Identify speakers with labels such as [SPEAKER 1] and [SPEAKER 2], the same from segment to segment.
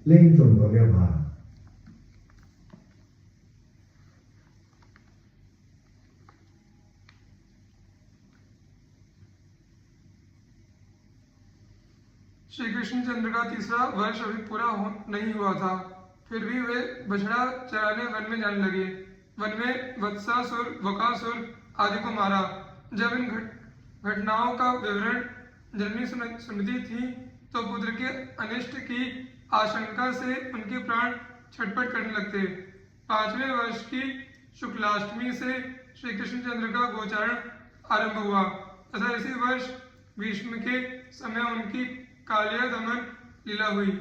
[SPEAKER 1] लेकिन तुम हो गया भार।
[SPEAKER 2] श्री कृष्णचंद्र का तीसरा वर्ष अभी पूरा नहीं हुआ था, फिर भी वे बछड़ा चराने वन में जाने लगे। वन में वत्सासुर, बकासुर आदि को मारा। जब इन घटनाओं का विवरण जननी सुनती थी तो पुत्र के अनिष्ट की आशंका से उनके प्राण छटपट करने लगते। 5वें वर्ष की शुक्लाष्टमी से श्री कृष्णचंद्र का गोचारण आरंभ हुआ तथा इसी वर्ष भीष्म के समय उनकी कालिया दमन लीला हुई।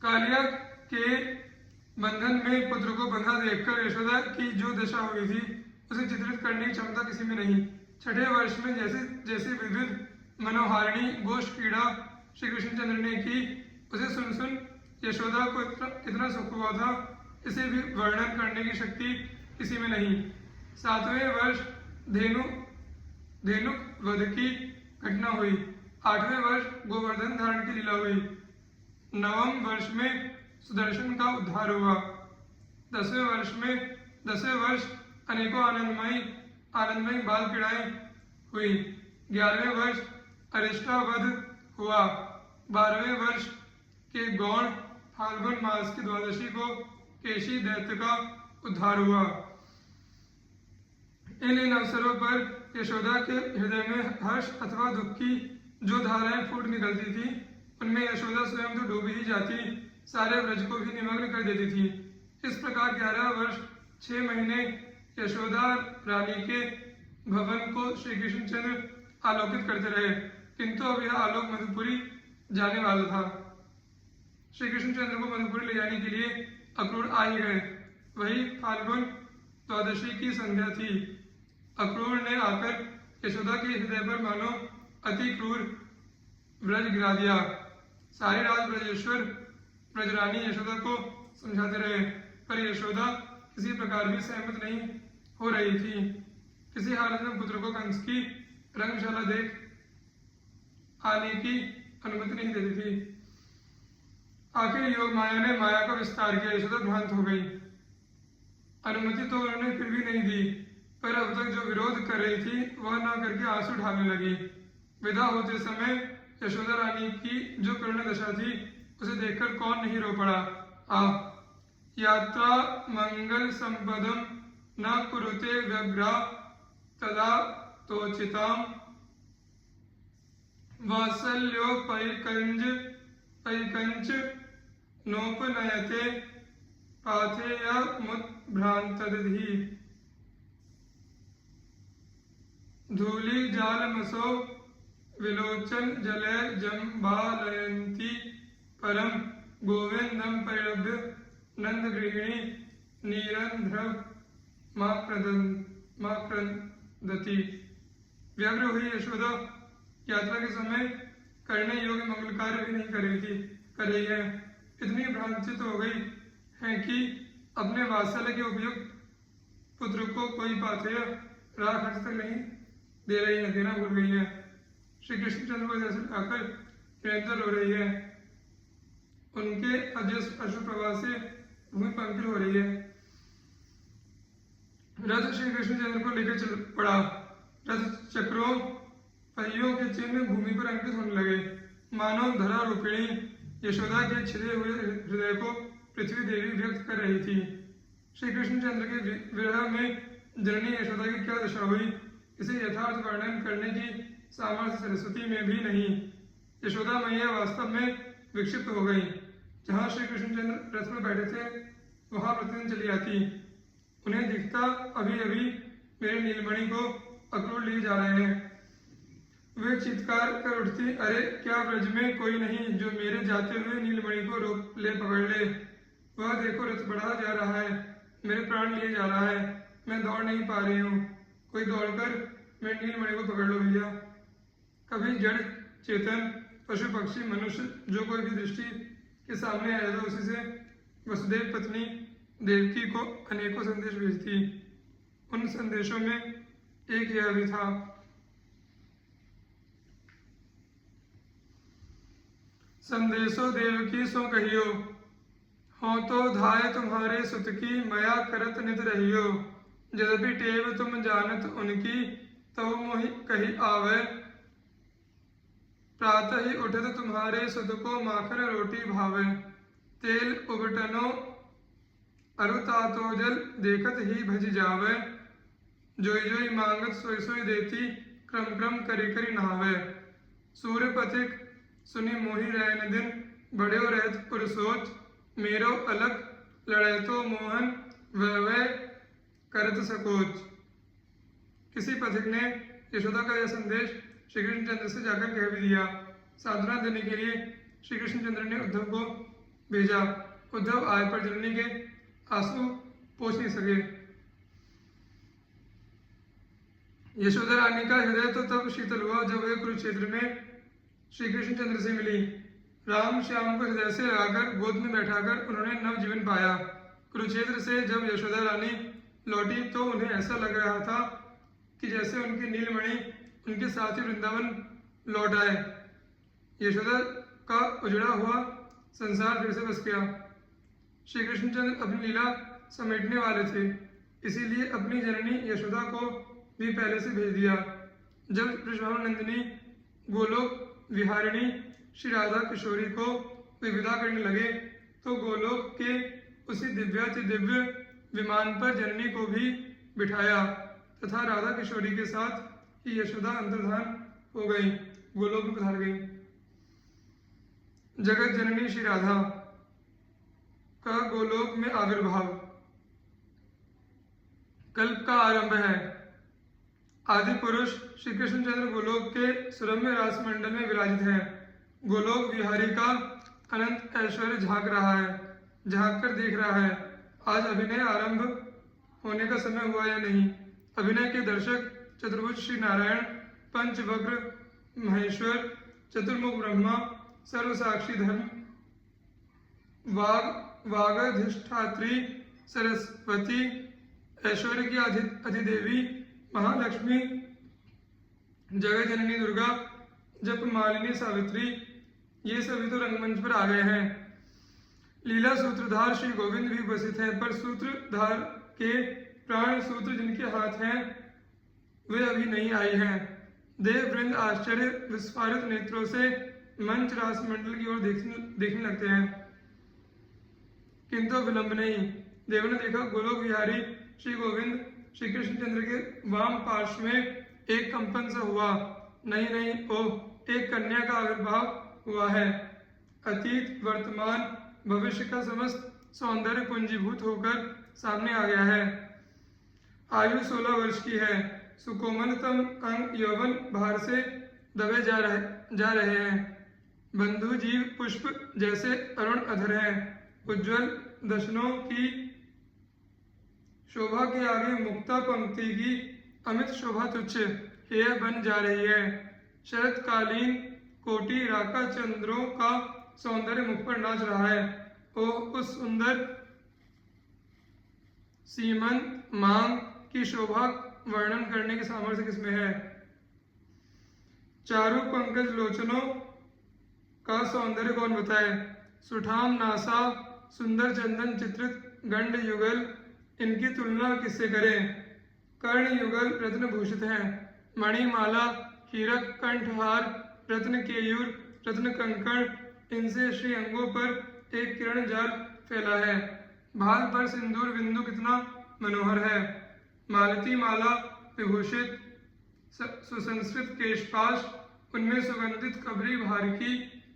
[SPEAKER 2] कालिया के बंधन में पुत्र को बंधा देखकर यशोदा की जो दशा हुई थी उसे चित्रित करने की क्षमता किसी में नहीं। 6ठे वर्ष में जैसे जैसे विविध मनोहारिणी गोष्ठ क्रीड़ा श्री कृष्णचंद्र ने की उसे सुन सुन यशोदा को इतना सुख हुआ था, इसे भी वर्णन करने की शक्ति किसी में नहीं। 7वें वर्ष धेनुक वध की घटना हुई। 8वें वर्ष गोवर्धन धारण की लीला हुई। 9वें वर्ष में सुदर्शन का उद्धार हुआ। 10वें वर्ष अनेकों आनंदमयी बाल पीड़ाएं हुई। 11वें वर्ष अरिष्टावध हुआ। 12वें वर्ष के गौण फाल्गुन मास की द्वादशी को केशी दैत्य का उद्धार हुआ। इन अवसरों पर यशोदा के हृदय में हर्ष अथवा दुख की जो धाराएं फूट निकलती थी उनमें यशोदा स्वयं तो डूबी ही जाती, सारे व्रज को भी निमग्न कर देती थी। इस प्रकार 11 वर्ष 6 महीने यशोदा रानी के भवन को श्री कृष्णचंद्र आलोकित करते रहे, किंतु अब यह आलोक मधुपुरी जाने वाला था। श्री कृष्णचंद्र को मधुपुरी ले जाने के लिए अक्रूर आ ही गए। वही फाल्गुन द्वादशी की संध्या थी। अक्रूर ने आकर यशोदा के हृदय पर मानो अति क्रूर व्रज गिरा दिया। सारी रात ब्रजेश्वर ब्रजरानी यशोदा को समझाते रहे, पर यशोदा किसी प्रकार भी सहमत नहीं हो रही थी। किसी हालत में पुत्र को कंस की रंगशाला देख आने की अनुमति नहीं देती थी। आखिर योग माया ने माया का विस्तार किया। यशोदा भ्रांत हो गई। अनुमति तो उन्होंने फिर भी नहीं दी, पर अब तक जो विरोध कर रही थी वह न करके आंसू ढालने लगी। विदा होते समय यशोदा रानी की जो करुण दशा थी उसे देखकर कौन नहीं रो पड़ा। यात्रा मंगल संपदम न कुरुते व्यग्रा तदा तोचिताम वात्सल्यो पैकंच नोपनयते पाथेय मुत भ्रांतदधि धूलि जालमसो विलोचन जले जम्बालयन्ती परम गोविंदम परिलभ्य नंद गृहिणी नीरंध्र माक्रंदति। व्यग्र हुई यशोदा यात्रा के समय करने योग्य मंगल कार्य भी नहीं कर रही है। इतनी भ्रांतित हो गई है कि अपने वात्सल्य के उपयुक्त पुत्र को कोई पाथेय राह खर्च तक नहीं दे रही है, देना भूल गई है। श्री कृष्णचंद्र को जैसे आकर निरंतर हो रही है। उनके अश्रु प्रवाह से भूमि पंकिल हो रही है। रथ श्री कृष्णचंद्र को लेकर चल पड़ा। रथ चक्रों पहियों के चिन्ह भूमि पर अंकित होने लगे। मानव धरा रूपिणी यशोदा के छिदे हुए हृदय को पृथ्वी देवी व्यक्त कर रही थी। श्री कृष्णचंद्र के विरह में जननी यशोदा की क्या दशा हुई, इसे यथार्थ वर्णन करने की सामर्थ्य सरस्वती में भी नहीं। यशोदा मैया वास्तव में विक्षिप्त हो गई। जहाँ श्री कृष्णचंद्र रथ में बैठे थे वहां प्रतिदिन चली आती। उन्हें दिखता अभी अभी मेरे नीलमणि को अक्रूर लिए जा रहे हैं। वे चित्कार कर उठती, अरे क्या ब्रज में कोई नहीं जो मेरे जाते हुए नीलमणि को रोक ले पकड़ ले। वह देखो रथ बढ़ा जा रहा है, मेरे प्राण लिए जा रहा है, मैं दौड़ नहीं पा रही हूँ, कोई दौड़कर मेरे नीलमणि को पकड़ लो भैया। कभी जड़ चेतन पशु पक्षी मनुष्य जो कोई भी दृष्टि के सामने आया था उसी से वसुदेव पत्नी देवकी को अनेकों संदेश भेजती। उन संदेशों में एक यह भी था, संदेशो देवकी सो कहियो, हो तो धाय तुम्हारे सुत की, मया करत नित रहियो। यद्यपि टेव तुम जानत उनकी, तो मोहि कही आवे। प्रातः ही उठत तुम्हारे सुत को, माखन रोटी भावे। तेल उबटनो अरु तातो जल, देखत ही भज जावे। जोई जोई मांगत सोई सोई देती, क्रम क्रम करी करी नहावे। सूर्य पथिक सुनी मोहि रैन दिन, बड़्यो रहत पुर सोच। मेरो अलग लड़े तो मोहन, वह करत सकोच। किसी पथिक ने यशोदा का यह संदेश श्री कृष्ण चंद्र से जाकर कह भी दिया। सांत्वना देने के लिए श्री कृष्ण चंद्र ने उद्धव को भेजा। उद्धव आय पर जननी के आंसू पोंछ नहीं सके। यशोदा रानी का हृदय तो तब शीतल हुआ जब वे कुरुक्षेत्र में श्री कृष्ण चंद्र से मिली। राम श्याम को हृदय से लगाकर गोद में बैठाकर उन्होंने नव जीवन पाया। कुरुक्षेत्र से जब यशोदा रानी लौटी तो उन्हें ऐसा लग रहा था कि जैसे उनकी नीलमणि उनके साथ ही वृंदावन लौट आए। यशोदा का उजड़ा हुआ संसार फिर से बस गया। श्री कृष्णचंद्र अपनी लीला समेटने वाले थे, इसीलिए अपनी जननी यशोदा को भी पहले से भेज दिया। जब वृषभानु नंदिनी गोलोक विहारिणी श्री राधा किशोरी को विदा करने लगे तो गोलोक के उसी दिव्याति दिव्य विमान पर जननी को भी बिठाया तथा राधा किशोरी के साथ ही यशोदा अंतर्धान हो गई, गोलोक में पधार गई। जगत जननी श्री राधा का गोलोक में आविर्भाव कल्प का आरंभ है। आदि पुरुष श्री कृष्णचंद्र गोलोक के सुरम्य रास मंडल में विराजित हैं। गोलोक विहारी का अनंत ऐश्वर्य झांक रहा है, झांक कर देख रहा है आज अभिनय आरंभ होने का समय हुआ या नहीं। अभिनय के दर्शक चतुर्भुज श्री नारायण, पंचवक्र महेश्वर, चतुर्मुख ब्रह्मा, सर्वसाक्षी धर्म, वागधिष्ठात्री सरस्वती, ऐश्वर्य की अधिदेवी महालक्ष्मी, जगत जननी दुर्गा, जप मालिनी सावित्री, ये सभी तो रंगमंच पर आ गए हैं। लीला सूत्रधार श्री गोविंद भी उपस्थित हैं, पर सूत्रधार के प्राण सूत्र जिनके हाथ हैं वे अभी नहीं आई हैं। देव वृंद आश्चर्य विस्फारित नेत्रों से मंच रास मंडल की ओर देखने लगते हैं, किंतु विलंब नहीं। देव ने देखा गोलोक विहारी श्री गोविंद श्री कृष्णचंद्र के वाम पार्श्व में एक कंपन सा हुआ। नहीं नहीं, ओह, एक कन्या का आविर्भाव हुआ है। अतीत वर्तमान भविष्य का समस्त सौंदर्य पुंजीभूत होकर सामने आ गया है। आयु 16 वर्ष की है। सुकोमलतम अंग यौवन भार से दबे जा रहे हैं। बंधु जीव पुष्प जैसे अरुण अधर हैं। उज्ज्वल दशनों की शोभा के आगे मुक्ता पंक्ति की अमित शोभा तुच्छ हेय बन जा रही है। शरतकालीन कोटि राका चंद्रों का सौंदर्य मुख पर नाच रहा है। ओह, उस सुंदर सीमंत मांग की शोभा वर्णन करने की सामर्थ्य किसमें है। चारु पंकज लोचनों का सौंदर्य कौन बताए। सुठाम नासा, सुंदर चंदन चित्रित गंड युगल, इनकी तुलना किससे करें। कर्ण युगल रत्न भूषित हैं। मणिमाला, हीरक, कंठहार, रत्न केयूर, रत्न कंकण, इनसे श्री अंगों पर एक किरण जाल फैला है। भाल पर सिंदूर बिंदु कितना मनोहर है। मालती माला विभूषित सुसंस्कृत केशपाश, उनमें सुगंधित कबरी भार की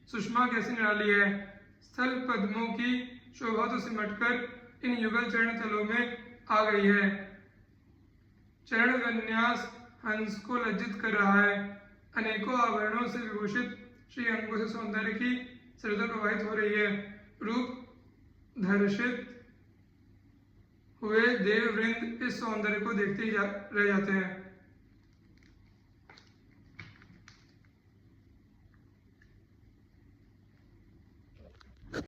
[SPEAKER 2] सुषमा कैसी निराली है। स्थल पद्मों की शोभा तो सिमटकर इन युगल चरण तलों में आ गई है। चरण विन्यास हंस को लज्जित कर रहा है। अनेकों आभरणों से विभूषित श्री अंगों से सौंदर्य की सरलता प्रवाहित हो रही है। रूप धर्षित हुए देव वृंद इस सौंदर्य को देखते ही रह जाते हैं।